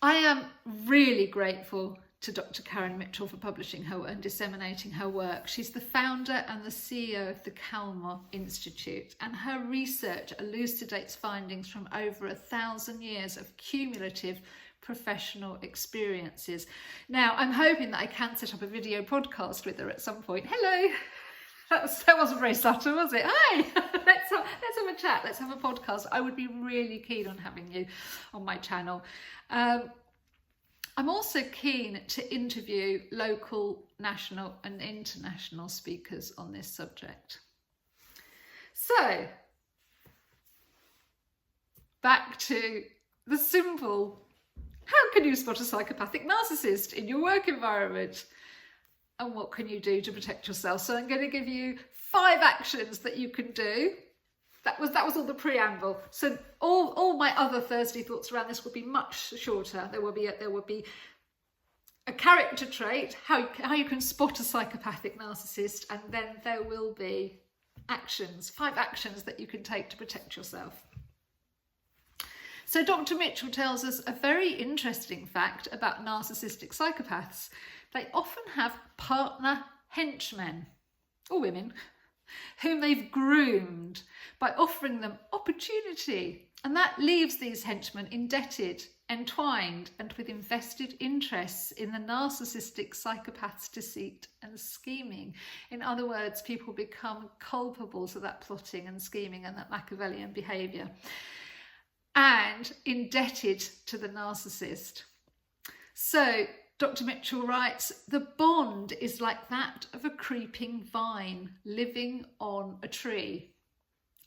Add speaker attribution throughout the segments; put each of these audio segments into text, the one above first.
Speaker 1: I am really grateful to Dr. Karen Mitchell for publishing her and disseminating her work. She's the founder and the CEO of the Kalmar Institute, and her research elucidates findings from over 1,000 years of cumulative professional experiences. Now, I'm hoping that I can set up a video podcast with her at some point. Hello! That wasn't very subtle, was it? Hi! let's have a chat, let's have a podcast. I would be really keen on having you on my channel. I'm also keen to interview local, national and international speakers on this subject. So, back to the simple, how can you spot a psychopathic narcissist in your work environment? And what can you do to protect yourself? So I'm going to give you 5 actions that you can do. That was all the preamble. So all my other Thursday thoughts around this will be much shorter. There will be a character trait, how you can spot a psychopathic narcissist, and then there will be actions, 5 actions that you can take to protect yourself. So Dr. Mitchell tells us a very interesting fact about narcissistic psychopaths. They often have partner henchmen, or women, whom they've groomed by offering them opportunity. And that leaves these henchmen indebted, entwined, and with invested interests in the narcissistic psychopath's deceit and scheming. In other words, people become culpable to that plotting and scheming and that Machiavellian behaviour, and indebted to the narcissist. So Dr. Mitchell writes, the bond is like that of a creeping vine living on a tree.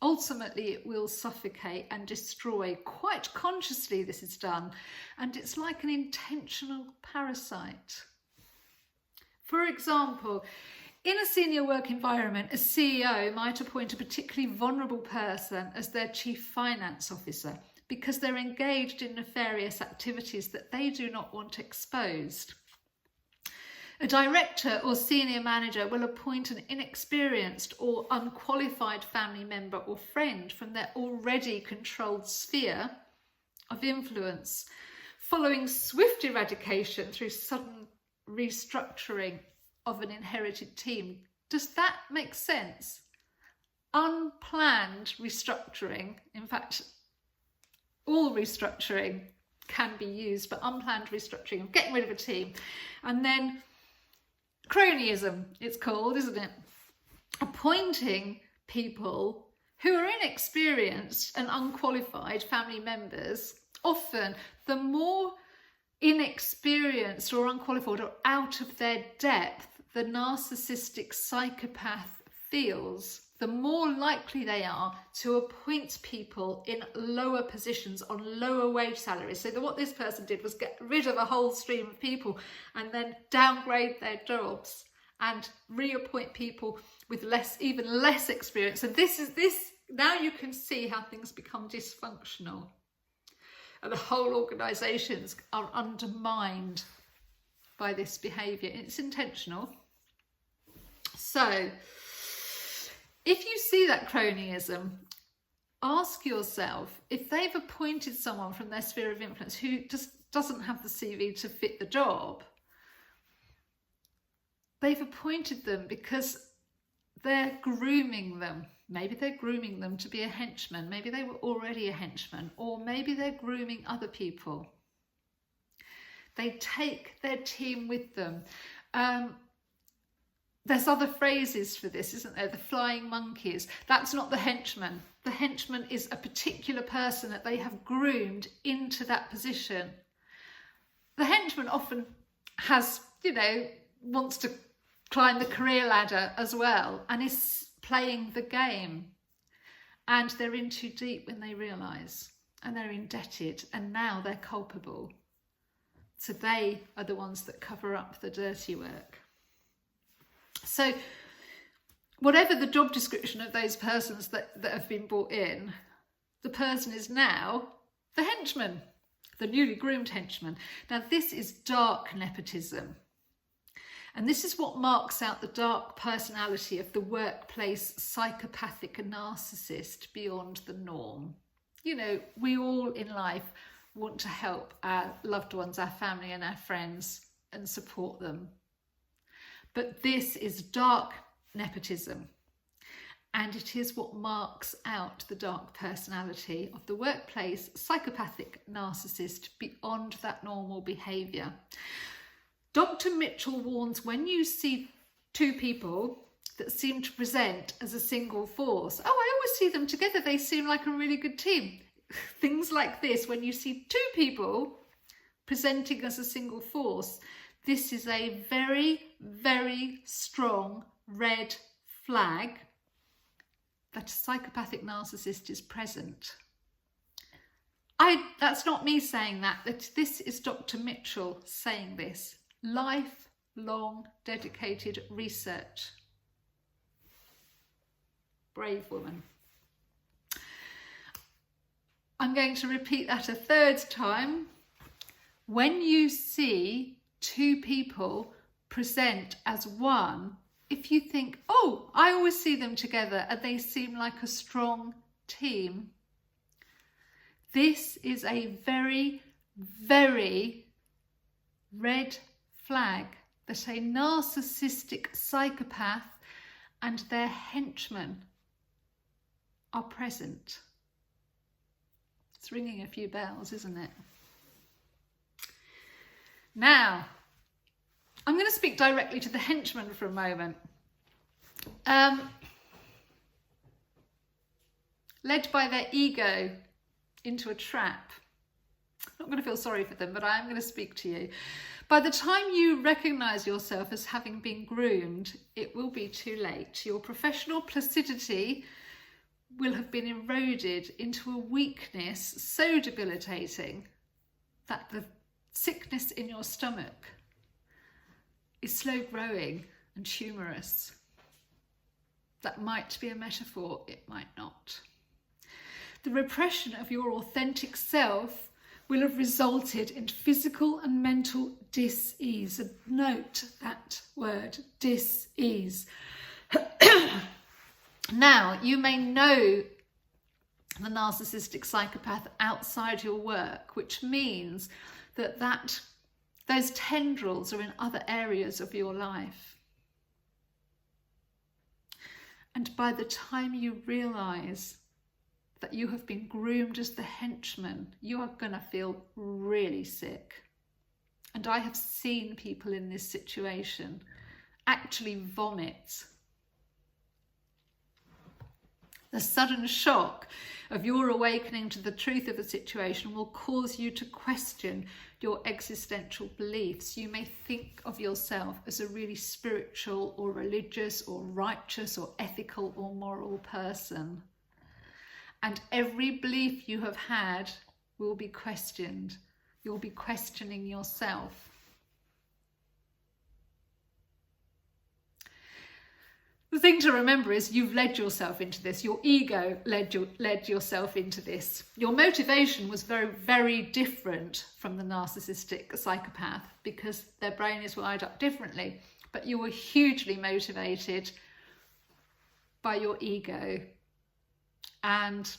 Speaker 1: Ultimately, it will suffocate and destroy. Quite consciously this is done, and it's like an intentional parasite. For example, in a senior work environment, a CEO might appoint a particularly vulnerable person as their chief finance officer because they're engaged in nefarious activities that they do not want exposed. A director or senior manager will appoint an inexperienced or unqualified family member or friend from their already controlled sphere of influence, following swift eradication through sudden restructuring of an inherited team. Does that make sense? Unplanned restructuring, in fact, all restructuring can be used, but unplanned restructuring of getting rid of a team. And then cronyism, it's called, isn't it? Appointing people who are inexperienced and unqualified family members. Often, the more inexperienced or unqualified or out of their depth the narcissistic psychopath feels, the more likely they are to appoint people in lower positions on lower wage salaries. So what this person did was get rid of a whole stream of people and then downgrade their jobs and reappoint people with even less experience. And now you can see how things become dysfunctional. And the whole organisations are undermined by this behaviour. It's intentional. So, if you see that cronyism, ask yourself if they've appointed someone from their sphere of influence who just doesn't have the CV to fit the job. They've appointed them because they're grooming them. Maybe they're grooming them to be a henchman. Maybe they were already a henchman, or maybe they're grooming other people. They take their team with them. There's other phrases for this, isn't there? The flying monkeys. That's not the henchman. The henchman is a particular person that they have groomed into that position. The henchman often has, wants to climb the career ladder as well and is playing the game. And they're in too deep when they realise, and they're indebted, and now they're culpable. So they are the ones that cover up the dirty work. So whatever the job description of those persons that have been brought in, the person is now the henchman, the newly groomed henchman. Now this is dark nepotism. And this is what marks out the dark personality of the workplace psychopathic narcissist beyond the norm. We all in life want to help our loved ones, our family and our friends and support them. But this is dark nepotism, and it is what marks out the dark personality of the workplace psychopathic narcissist beyond that normal behaviour. Dr. Mitchell warns, when you see two people that seem to present as a single force, oh, I always see them together, they seem like a really good team. Things like this, when you see two people presenting as a single force, this is a very, very strong red flag that a psychopathic narcissist is present. That's not me saying that this is Dr. Mitchell saying this. Lifelong dedicated research. Brave woman. I'm going to repeat that a third time. When you see two people present as one, if you think, oh, I always see them together and they seem like a strong team, this is a very, very red flag that a narcissistic psychopath and their henchmen are present. It's ringing a few bells, isn't it? Now, I'm going to speak directly to the henchmen for a moment. Led by their ego into a trap. I'm not going to feel sorry for them, but I am going to speak to you. By the time you recognise yourself as having been groomed, it will be too late. Your professional placidity will have been eroded into a weakness so debilitating that the sickness in your stomach is slow growing and humorous. That might be a metaphor, it might not. The repression of your authentic self will have resulted in physical and mental dis-ease. Note that word, dis-ease. Now, you may know the narcissistic psychopath outside your work, which means that those tendrils are in other areas of your life. And by the time you realise that you have been groomed as the henchman, you are going to feel really sick. And I have seen people in this situation actually vomit. The sudden shock of your awakening to the truth of the situation will cause you to question your existential beliefs. You may think of yourself as a really spiritual or religious or righteous or ethical or moral person. And every belief you have had will be questioned. You'll be questioning yourself. The thing to remember is you've led yourself into this. Your ego led yourself into this. Your motivation was very, very different from the narcissistic psychopath because their brain is wired up differently. But you were hugely motivated by your ego and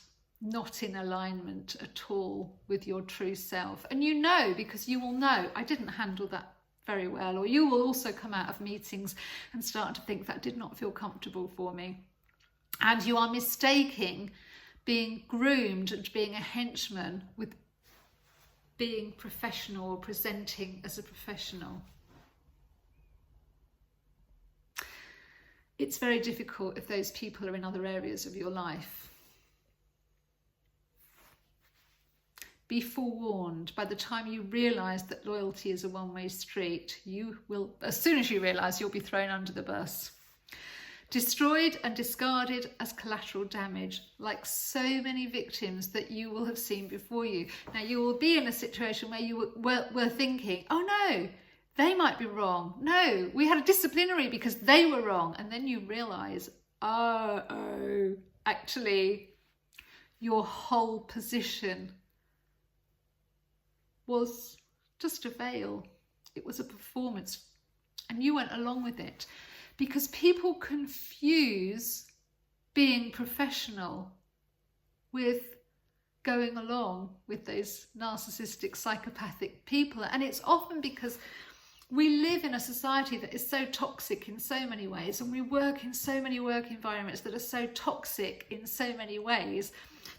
Speaker 1: not in alignment at all with your true self. And you know, because you will know, I didn't handle that very well, or you will also come out of meetings and start to think that did not feel comfortable for me. And you are mistaking being groomed and being a henchman with being professional or presenting as a professional. It's very difficult if those people are in other areas of your life. Be forewarned, by the time you realise that loyalty is a one-way street, you will, as soon as you realise, you'll be thrown under the bus. Destroyed and discarded as collateral damage, like so many victims that you will have seen before you. Now, you will be in a situation where you were thinking, oh no, they might be wrong. No, we had a disciplinary because they were wrong. And then you realise, oh, actually, your whole position was just a veil. It was a performance, and you went along with it because people confuse being professional with going along with those narcissistic, psychopathic people. And it's often because we live in a society that is so toxic in so many ways, and we work in so many work environments that are so toxic in so many ways,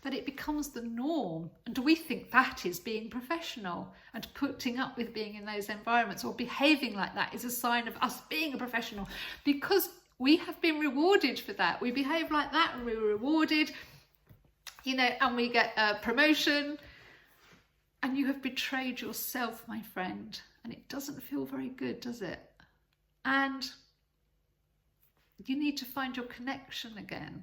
Speaker 1: that it becomes the norm. And we think that is being professional, and putting up with being in those environments or behaving like that is a sign of us being a professional, because we have been rewarded for that. We behave like that and we're rewarded, you know, and we get a promotion. And you have betrayed yourself, my friend. And it doesn't feel very good, does it? And you need to find your connection again.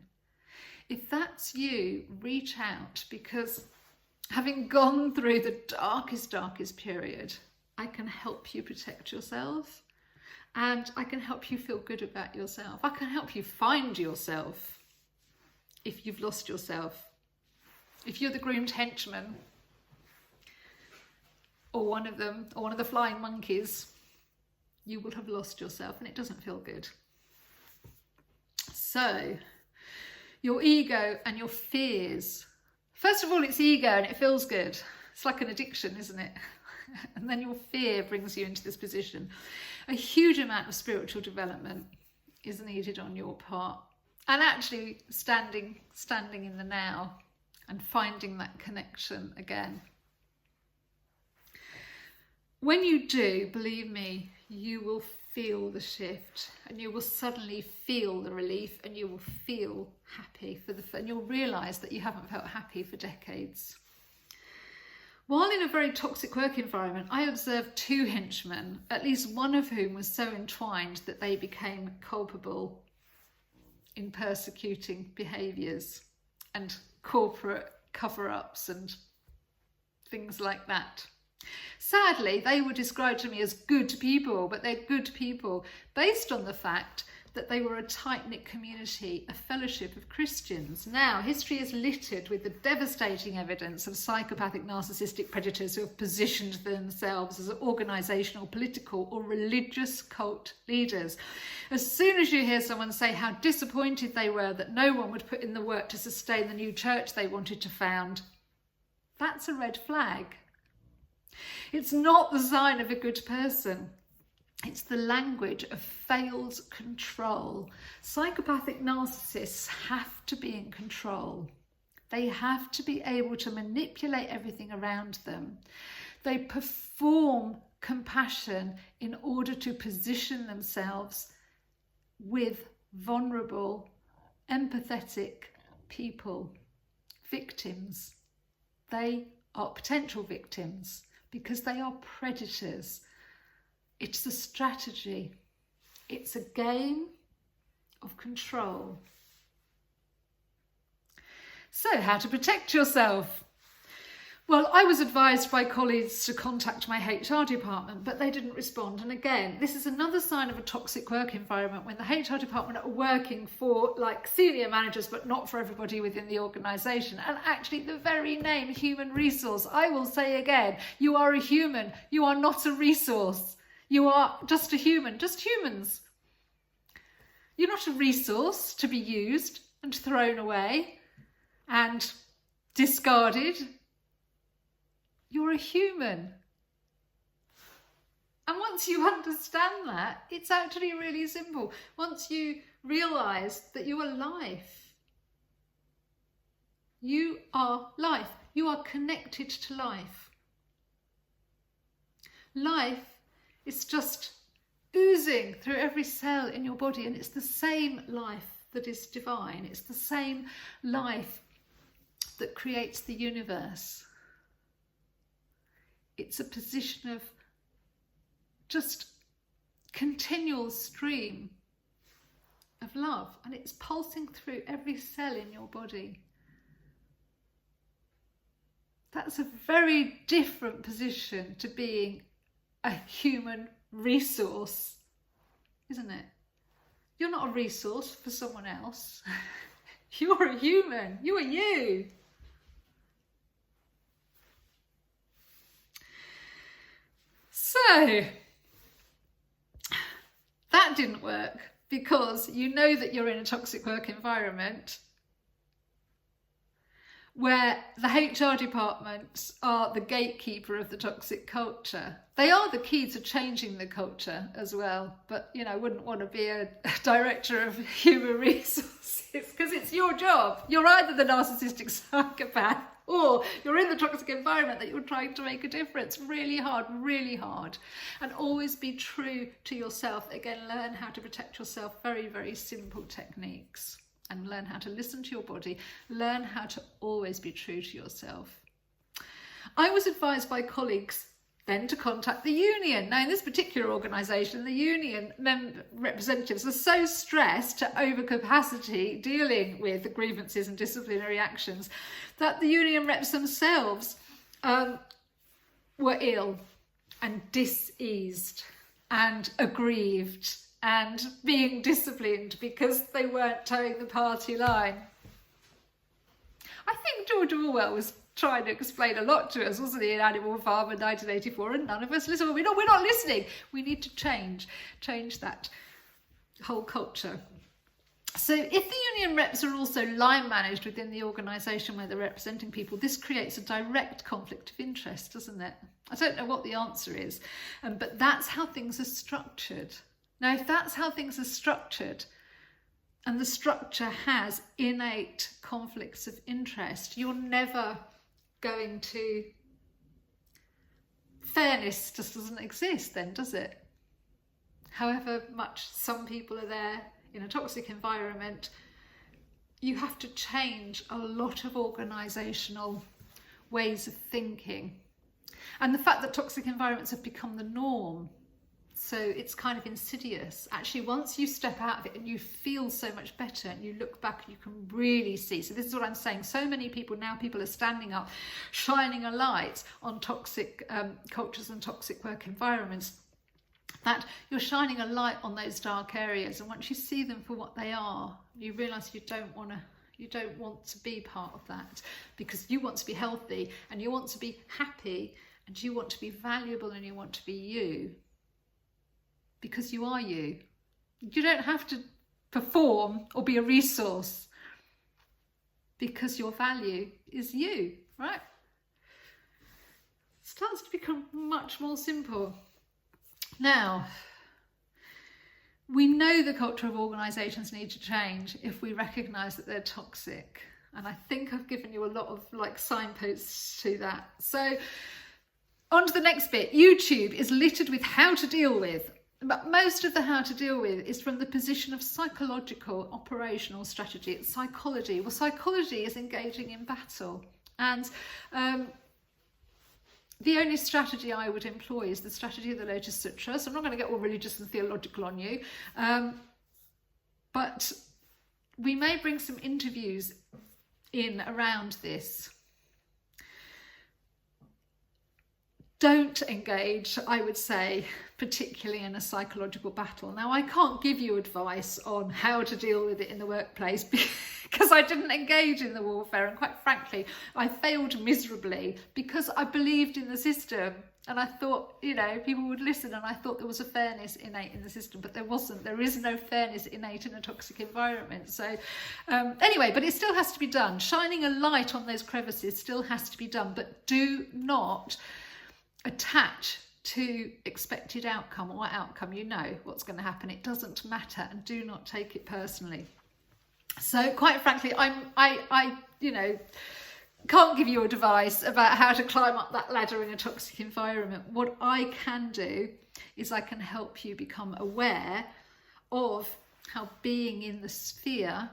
Speaker 1: If that's you, reach out, because having gone through the darkest period, I can help you protect yourself, and I can help you feel good about yourself. I can help you find yourself if you've lost yourself. If you're the groomed henchman, or one of them, or one of the flying monkeys, you will have lost yourself, and it doesn't feel good. So, your ego and your fears. First of all, it's ego and it feels good. It's like an addiction, isn't it? And then your fear brings you into this position. A huge amount of spiritual development is needed on your part. And actually standing in the now and finding that connection again. When you do, believe me, you will feel the shift, and you will suddenly feel the relief, and you will feel happy and you'll realise that you haven't felt happy for decades. While in a very toxic work environment, I observed 2 henchmen, at least one of whom was so entwined that they became culpable in persecuting behaviours and corporate cover-ups and things like that. Sadly, they were described to me as good people, but they're good people based on the fact that they were a tight-knit community, a fellowship of Christians. Now, history is littered with the devastating evidence of psychopathic narcissistic predators who have positioned themselves as organisational, political or religious cult leaders. As soon as you hear someone say how disappointed they were that no one would put in the work to sustain the new church they wanted to found, that's a red flag. It's not the sign of a good person. It's the language of failed control. Psychopathic narcissists have to be in control. They have to be able to manipulate everything around them. They perform compassion in order to position themselves with vulnerable, empathetic people, victims. They are potential victims because they are predators. It's a strategy. It's a game of control. So, how to protect yourself? Well, I was advised by colleagues to contact my HR department, but they didn't respond. And again, this is another sign of a toxic work environment, when the HR department are working for like senior managers, but not for everybody within the organisation. And actually the very name, human resource, I will say again, you are a human. You are not a resource. You are just a human, just humans. You're not a resource to be used and thrown away and discarded. You're a human. And once you understand that, it's actually really simple. Once you realise that you are life. You are life. You are connected to life. Life is just oozing through every cell in your body, and it's the same life that is divine. It's the same life that creates the universe. It's a position of just continual stream of love, and it's pulsing through every cell in your body. That's a very different position to being a human resource, isn't it? You're not a resource for someone else. You're a human. You are you. So, that didn't work because you know that you're in a toxic work environment where the HR departments are the gatekeeper of the toxic culture. They are the key to changing the culture as well. But, you know, I wouldn't want to be a director of human resources because it's your job. You're either the narcissistic psychopath or you're in the toxic environment that you're trying to make a difference. Really hard, really hard. And always be true to yourself. Again, learn how to protect yourself. Very, very simple techniques. And learn how to listen to your body. Learn how to always be true to yourself. I was advised by colleagues then to contact the union. Now, in this particular organisation, the union representatives are so stressed to overcapacity dealing with the grievances and disciplinary actions that the union reps themselves were ill and diseased and aggrieved and being disciplined because they weren't towing the party line. I think George Orwell was trying to explain a lot to us, wasn't he, in Animal Farm in 1984, and none of us listen. We're not listening. We need to change that whole culture. So if the union reps are also line managed within the organisation where they're representing people, this creates a direct conflict of interest, doesn't it? I don't know what the answer is, but that's how things are structured. Now, if that's how things are structured, and the structure has innate conflicts of interest, you're never going to... Fairness just doesn't exist then, does it? However much some people are there in a toxic environment, you have to change a lot of organisational ways of thinking. And the fact that toxic environments have become the norm, so it's kind of insidious. Actually, once you step out of it and you feel so much better and you look back, you can really see. So this is what I'm saying. So many people now, people are standing up, shining a light on toxic cultures and toxic work environments, that you're shining a light on those dark areas. And once you see them for what they are, you realise you don't want to be part of that, because you want to be healthy and you want to be happy and you want to be valuable and you want to be you. Because you are you. You don't have to perform or be a resource, because your value is you, right? It starts to become much more simple. Now, we know the culture of organisations need to change if we recognise that they're toxic. And I think I've given you a lot of signposts to that. So on to the next bit. YouTube is littered with how to deal with. But most of the how to deal with is from the position of psychological operational strategy. It's psychology. Well, psychology is engaging in battle. And the only strategy I would employ is the strategy of the Lotus Sutra. So I'm not going to get all religious and theological on you. But we may bring some interviews in around this. Don't engage, I would say, particularly in a psychological battle. Now, I can't give you advice on how to deal with it in the workplace because I didn't engage in the warfare. And quite frankly, I failed miserably because I believed in the system. And I thought, you know, people would listen, and I thought there was a fairness innate in the system, but there wasn't. There is no fairness innate in a toxic environment. So anyway, but it still has to be done. Shining a light on those crevices still has to be done, but do not attach to expected outcome or outcome. You know what's going to happen. It doesn't matter, and do not take it personally. So quite frankly, I you know, can't give you advice about how to climb up that ladder in a toxic environment. What I can do is I can help you become aware of how being in the sphere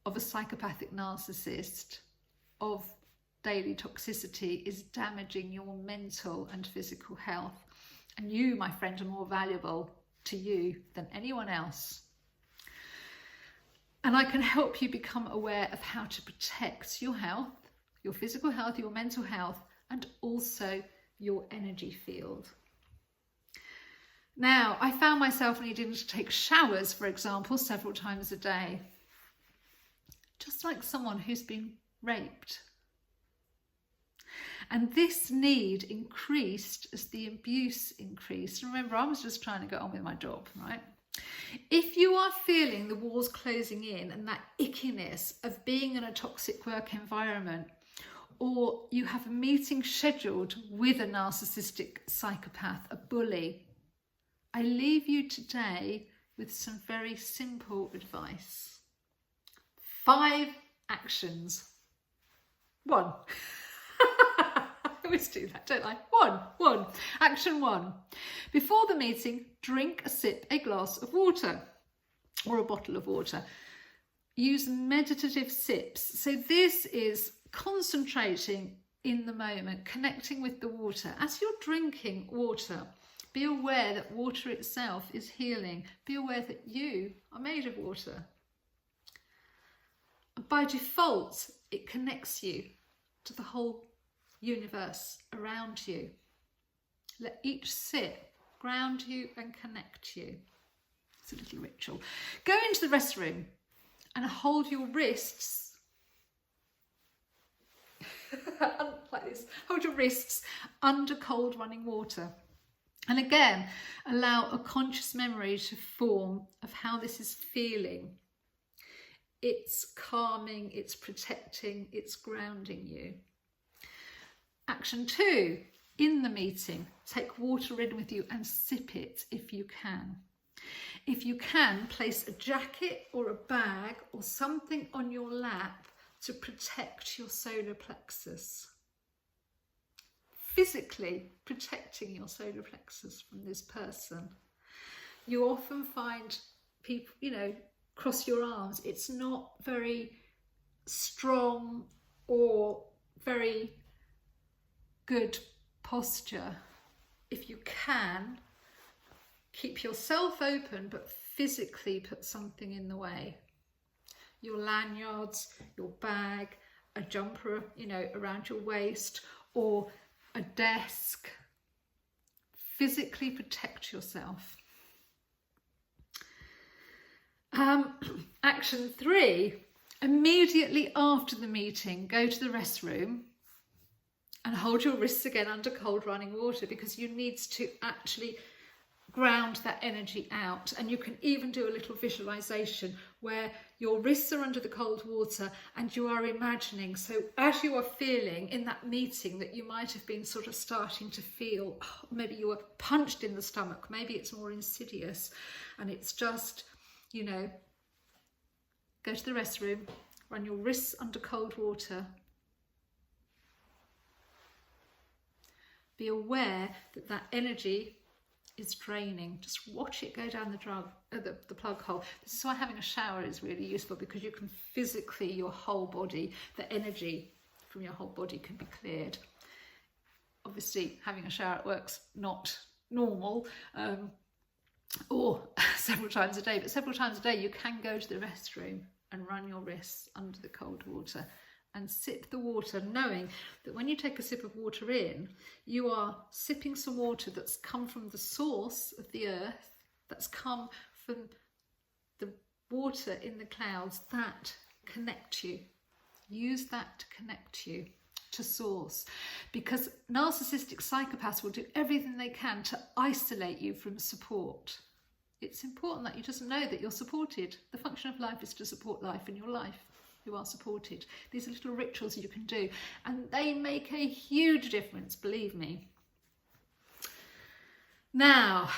Speaker 1: of a psychopathic narcissist, of daily toxicity, is damaging your mental and physical health. And you, my friend, are more valuable to you than anyone else. And I can help you become aware of how to protect your health, your physical health, your mental health, and also your energy field. Now, I found myself needing to take showers, for example, several times a day, just like someone who's been raped. And this need increased as the abuse increased. Remember, I was just trying to get on with my job, right? If you are feeling the walls closing in and that ickiness of being in a toxic work environment, or you have a meeting scheduled with a narcissistic psychopath, a bully, I leave you today with some very simple advice. 5 actions. 1. I always do that, don't I? 1. Action 1. Before the meeting, drink a glass of water or a bottle of water. Use meditative sips. So this is concentrating in the moment, connecting with the water. As you're drinking water, be aware that water itself is healing. Be aware that you are made of water. By default, it connects you to the whole universe around you. Let each sip ground you and connect you. It's a little ritual. Go into the restroom and hold your wrists like this. Hold your wrists under cold running water. And again, allow a conscious memory to form of how this is feeling. It's calming, it's protecting, it's grounding you. Action 2, in the meeting, take water in with you and sip it if you can. If you can, place a jacket or a bag or something on your lap to protect your solar plexus. Physically protecting your solar plexus from this person. You often find people, cross your arms. It's not very strong or very good posture. If you can, keep yourself open, but physically put something in the way. Your lanyards, your bag, a jumper, around your waist, or a desk. Physically protect yourself. Action 3, immediately after the meeting, go to the restroom and hold your wrists again under cold running water, because you need to actually ground that energy out. And you can even do a little visualization where your wrists are under the cold water and you are imagining, so as you are feeling in that meeting that you might have been sort of starting to feel, maybe you were punched in the stomach, maybe it's more insidious, and it's just, go to the restroom, run your wrists under cold water. Be aware that that energy is draining. Just watch it go down the plug hole. This is why having a shower is really useful, because you can physically, your whole body, the energy from your whole body can be cleared. Obviously, having a shower at work's not normal, or several times a day, but several times a day you can go to the restroom and run your wrists under the cold water and sip the water, knowing that when you take a sip of water in, you are sipping some water that's come from the source of the earth, that's come from the water in the clouds that connect you. Use that to connect you to source, because narcissistic psychopaths will do everything they can to isolate you from support. It's important that you just know that you're supported. The function of life is to support life in your life. You are supported. These are little rituals you can do, and they make a huge difference, believe me. Now,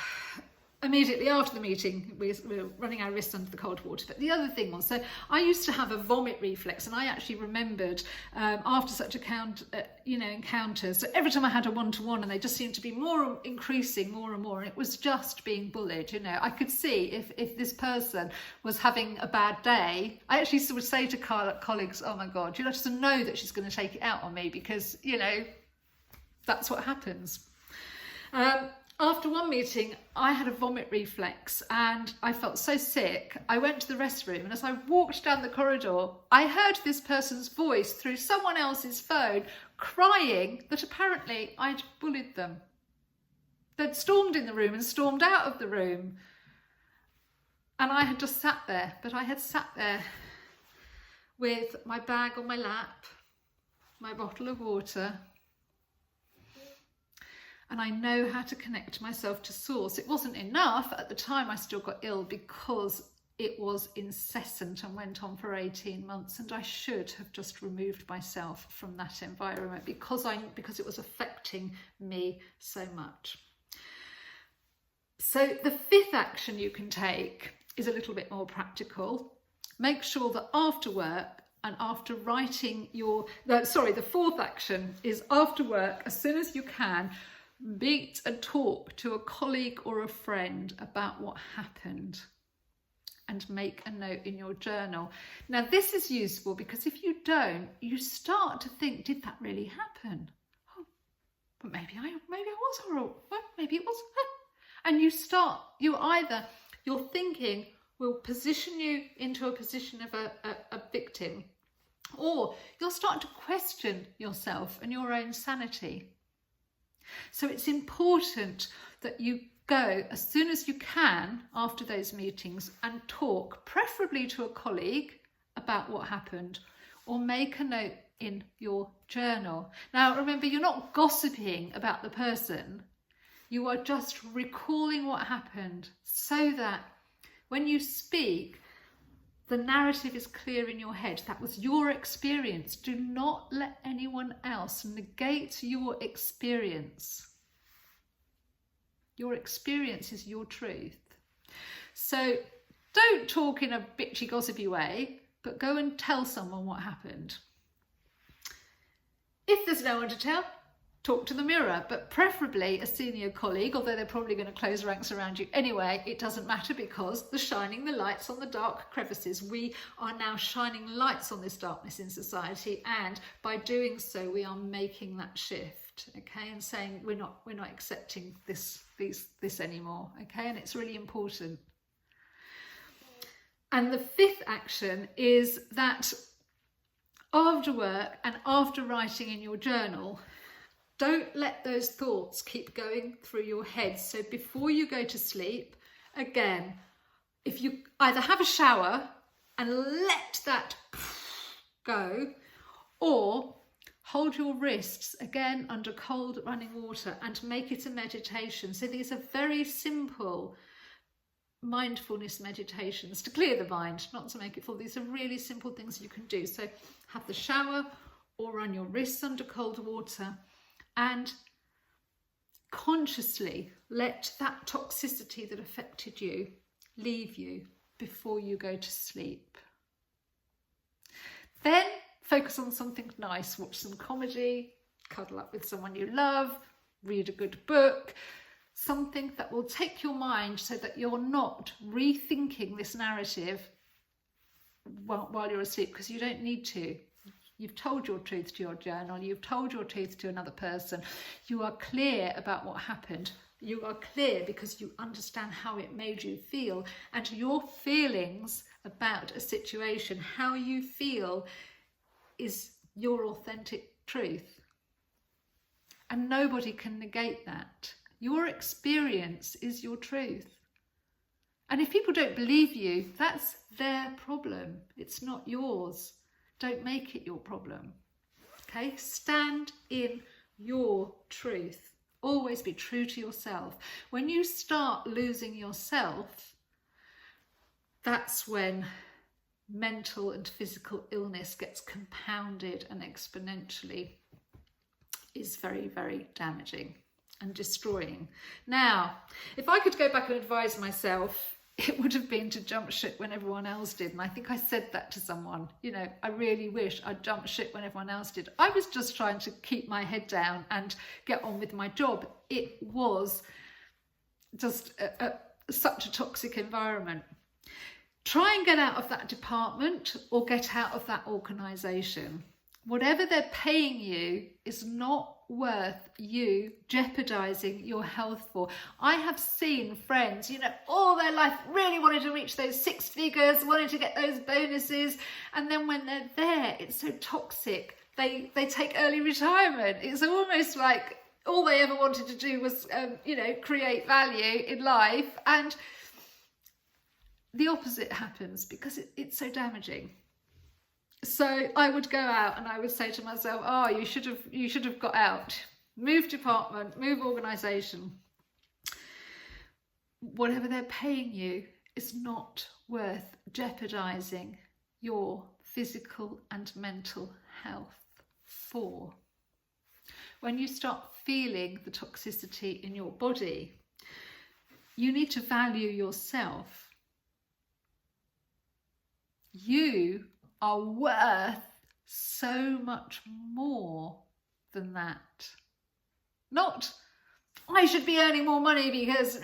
Speaker 1: immediately after the meeting, we're running our wrists under the cold water. But the other thing was, so I used to have a vomit reflex, and I actually remembered after such encounters, so every time I had a one-to-one, and they just seemed to be increasing more and more, and it was just being bullied. I could see if this person was having a bad day. I actually would say to colleagues, oh my God, just to know that she's going to take it out on me, because that's what happens. After one meeting, I had a vomit reflex and I felt so sick. I went to the restroom, and as I walked down the corridor, I heard this person's voice through someone else's phone crying that apparently I'd bullied them. They'd stormed in the room and stormed out of the room. And I had just sat there, but I had sat there with my bag on my lap, my bottle of water, and I know how to connect myself to source. It wasn't enough. At the time, I still got ill because it was incessant and went on for 18 months, and I should have just removed myself from that environment because it was affecting me so much. So the fifth action you can take is a little bit more practical. Make sure that after work and after writing the fourth action is after work, as soon as you can, meet and talk to a colleague or a friend about what happened and make a note in your journal. Now this is useful because if you don't, you start to think, did that really happen? Oh, but maybe I was horrible. Well, maybe it was. And your thinking will position you into a position of a victim, or you'll start to question yourself and your own sanity. So it's important that you go as soon as you can after those meetings and talk, preferably to a colleague, about what happened, or make a note in your journal. Now remember, you're not gossiping about the person, you are just recalling what happened so that when you speak, the narrative is clear in your head. That was your experience. Do not let anyone else negate your experience. Your experience is your truth. So don't talk in a bitchy, gossipy way, but go and tell someone what happened. If there's no one to tell, talk to the mirror, but preferably a senior colleague, although they're probably going to close ranks around you anyway. It doesn't matter because they're shining the lights on the dark crevices. We are now shining lights on this darkness in society, and by doing so we are making that shift, okay, and saying we're not accepting this anymore, okay, and it's really important. And the fifth action is that after work and after writing in your journal, don't let those thoughts keep going through your head. So before you go to sleep, again, if you either have a shower and let that go, or hold your wrists again under cold running water and make it a meditation. So these are very simple mindfulness meditations to clear the mind, not to make it full. These are really simple things you can do. So have the shower or run your wrists under cold water, and consciously let that toxicity that affected you leave you before you go to sleep. Then focus on something nice. Watch some comedy, cuddle up with someone you love, read a good book, something that will take your mind so that you're not rethinking this narrative while you're asleep, because you don't need to. You've told your truth to your journal, you've told your truth to another person, you are clear about what happened, you are clear because you understand how it made you feel, and your feelings about a situation, how you feel, is your authentic truth. And nobody can negate that. Your experience is your truth. And if people don't believe you, that's their problem, it's not yours. Don't make it your problem, okay? Stand in your truth. Always be true to yourself. When you start losing yourself, that's when mental and physical illness gets compounded and exponentially is very, very damaging and destroying. Now, if I could go back and advise myself, it would have been to jump ship when everyone else did. And I think I said that to someone, you know, I really wish I'd jumped ship when everyone else did. I was just trying to keep my head down and get on with my job. It was just such a toxic environment. Try and get out of that department or get out of that organisation. Whatever they're paying you is not worth you jeopardising your health for. I have seen friends, you know, all their life really wanted to reach those 6 figures, wanted to get those bonuses, and then when they're there, it's so toxic. They take early retirement. It's almost like all they ever wanted to do was, you know, create value in life, and the opposite happens because it's so damaging. So I would go out and I would say to myself, oh, you should have got out. Move department, move organisation. Whatever they're paying you is not worth jeopardising your physical and mental health for. When you start feeling the toxicity in your body, you need to value yourself. You are worth so much more than that. Not, I should be earning more money because...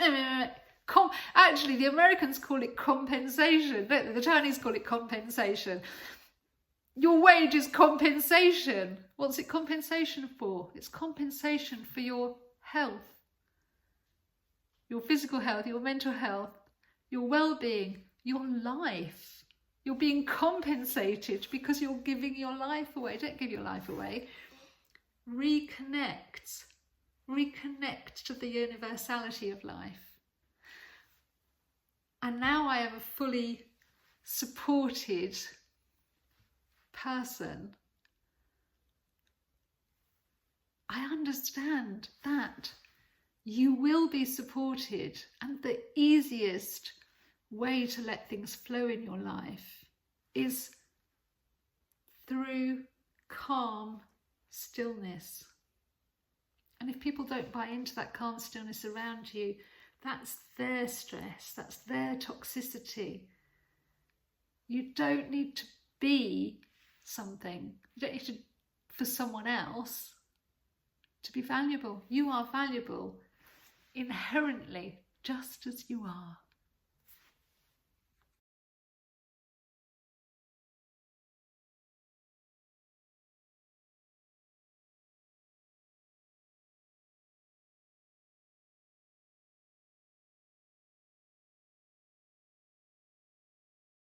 Speaker 1: Actually, the Americans call it compensation. The Chinese call it compensation. Your wage is compensation. What's it compensation for? It's compensation for your health. Your physical health, your mental health, your well-being, your life. You're being compensated because you're giving your life away. Don't give your life away. Reconnect. Reconnect to the universality of life. And now I am a fully supported person. I understand that you will be supported, and the easiest way to let things flow in your life is through calm stillness. And if people don't buy into that calm stillness around you, that's their stress, that's their toxicity. You don't need to be something. You don't need to for someone else to be valuable. You are valuable inherently, just as you are.